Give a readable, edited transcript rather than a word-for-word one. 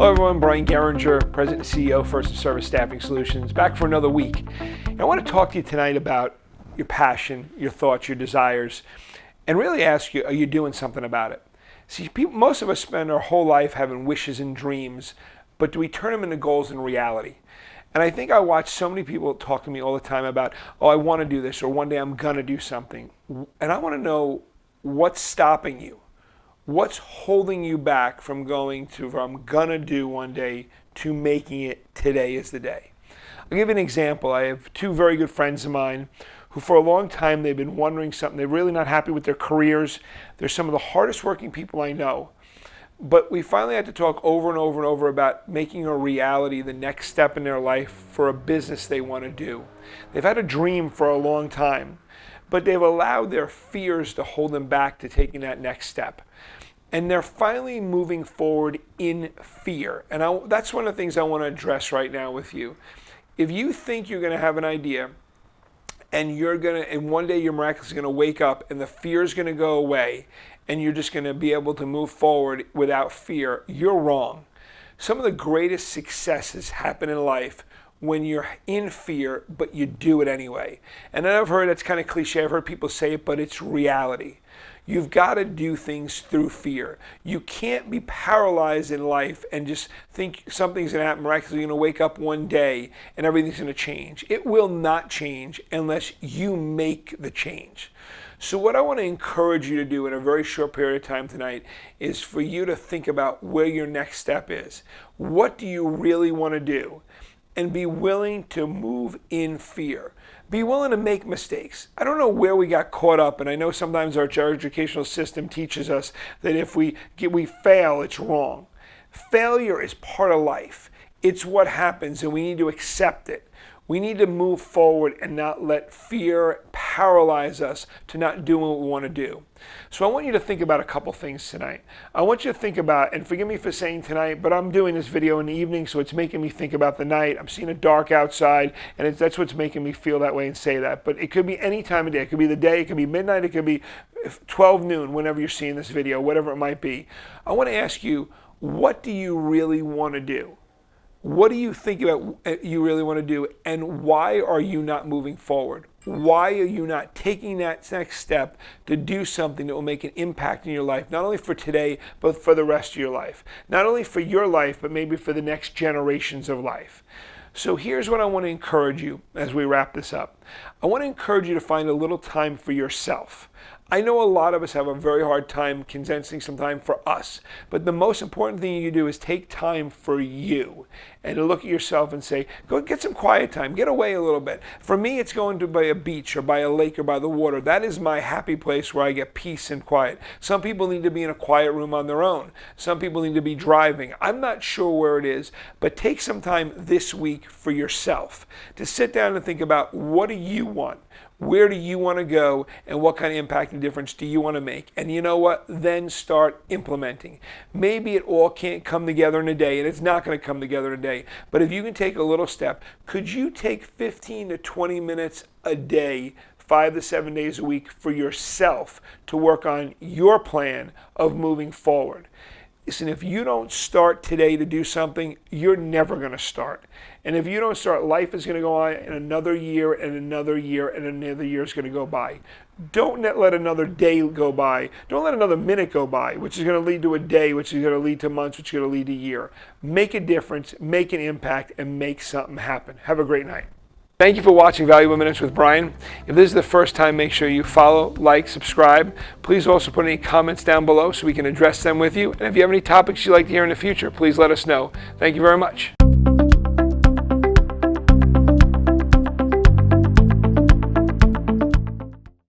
Hello everyone, Brian Geringer, President and CEO, First and Service Staffing Solutions, back for another week. And I want to talk to you tonight about your passion, your thoughts, your desires, and really ask you, are you doing something about it? See, most of us spend our whole life having wishes and dreams, but do we turn them into goals and reality? And I think I watch so many people talk to me all the time about, oh, I want to do this, or one day I'm going to do something. And I want to know what's stopping you. What's holding you back from going from gonna do one day to making it today is the day? I'll give you an example. I have two very good friends of mine who for a long time they've been wondering something. They're really not happy with their careers. They're some of the hardest working people I know. But we finally had to talk over and over and over about making a reality the next step in their life for a business they want to do. They've had a dream for a long time, but they've allowed their fears to hold them back to taking that next step. And they're finally moving forward in fear. And that's one of the things I want to address right now with you. If you think you're going to have an idea and one day you're miraculously going to wake up and the fear is going to go away and you're just going to be able to move forward without fear, you're wrong. Some of the greatest successes happen in life when you're in fear, but you do it anyway. And I've heard, that's kind of cliche, I've heard people say it, but it's reality. You've got to do things through fear. You can't be paralyzed in life and just think something's going to happen miraculously. You're going to wake up one day and everything's going to change. It will not change unless you make the change. So what I want to encourage you to do in a very short period of time tonight is for you to think about where your next step is. What do you really want to do? And be willing to move in fear. Be willing to make mistakes. I don't know where we got caught up, and I know sometimes our educational system teaches us that if we fail, it's wrong. Failure is part of life. It's what happens, and we need to accept it. We need to move forward and not let fear paralyze us to not doing what we want to do. So I want you to think about a couple things tonight. I want you to think about, and forgive me for saying tonight, but I'm doing this video in the evening, so it's making me think about the night. I'm seeing it dark outside, and that's what's making me feel that way and say that. But it could be any time of day. It could be the day, it could be midnight, it could be 12 noon, whenever you're seeing this video, whatever it might be. I want to ask you, what do you really want to do? What do you think about you really want to do, and why are you not moving forward? Why are you not taking that next step to do something that will make an impact in your life, not only for today, but for the rest of your life? Not only for your life, but maybe for the next generations of life. So here's what I want to encourage you as we wrap this up. I want to encourage you to find a little time for yourself. I know a lot of us have a very hard time condensing some time for us, but the most important thing you do is take time for you and to look at yourself and say, go get some quiet time, get away a little bit. For me, it's going to by a beach or by a lake or by the water. That is my happy place where I get peace and quiet. Some people need to be in a quiet room on their own. Some people need to be driving. I'm not sure where it is, but take some time this week for yourself to sit down and think about, what do you want? Where do you want to go, and what kind of impact and difference do you want to make? And you know what? Then start implementing. Maybe it all can't come together in a day, and it's not going to come together in a day. But if you can take a little step, could you take 15 to 20 minutes a day, 5 to 7 days a week for yourself to work on your plan of moving forward? Listen, if you don't start today to do something, you're never going to start. And if you don't start, life is going to go on, and another year and another year and another year is going to go by. Don't let another day go by. Don't let another minute go by, which is going to lead to a day, which is going to lead to months, which is going to lead to a year. Make a difference, make an impact, and make something happen. Have a great night. Thank you for watching Valuable Minutes with Brian. If this is the first time, make sure you follow, like, subscribe. Please also put any comments down below so we can address them with you. And if you have any topics you'd like to hear in the future, please let us know. Thank you very much.